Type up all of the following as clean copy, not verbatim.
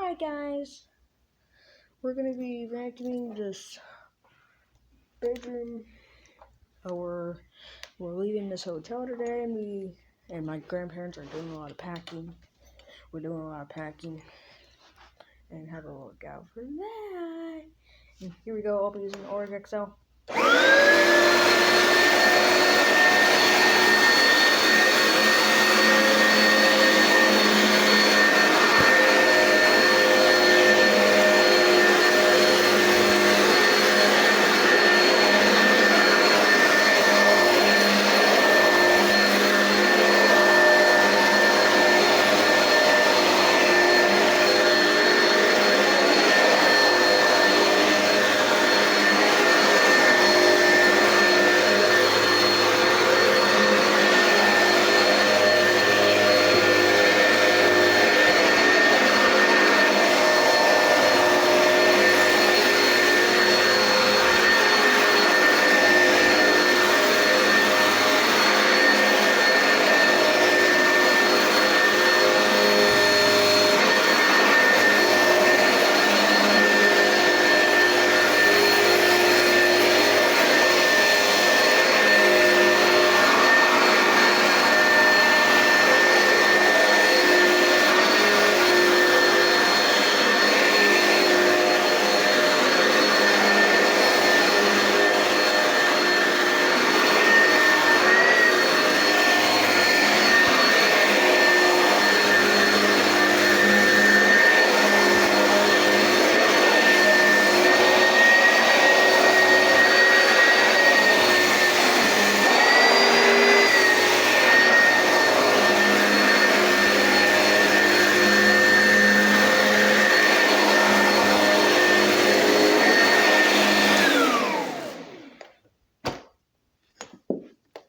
Alright guys, we're going to be vacuuming this bedroom. We're leaving this hotel today, and my grandparents are doing a lot of packing. We're doing a lot of packing, and have a look out for that. And here we go, I'll be using the oreck XL.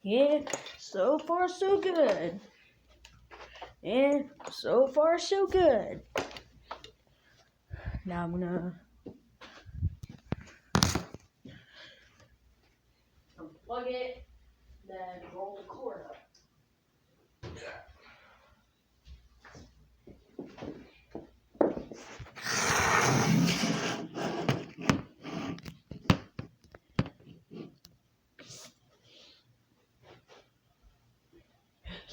Yeah, so far so good. And so far so good. Now I'm gonna unplug it, then roll the cord up.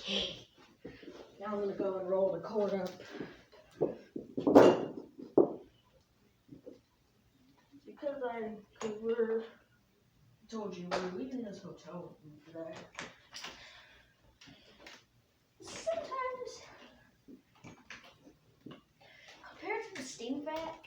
Okay. Now I'm gonna go and roll the cord up. Because I told you we're leaving this hotel today. Sometimes, compared to the steam vac,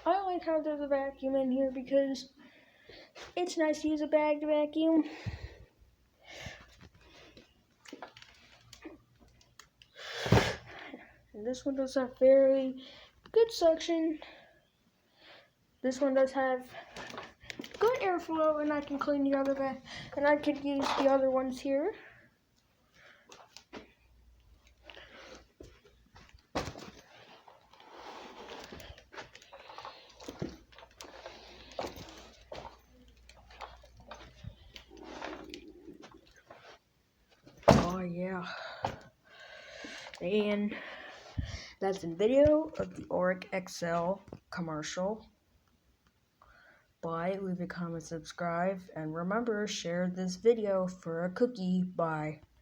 I like how there's a vacuum in here because it's nice to use a bag to vacuum. And this one does have very good suction. This one does have good airflow, and I can clean the other bag, and I could use the other ones here. Oh yeah. And that's the video of the oreck XL commercial. Bye, leave a comment, subscribe, and remember, share this video for a cookie. Bye.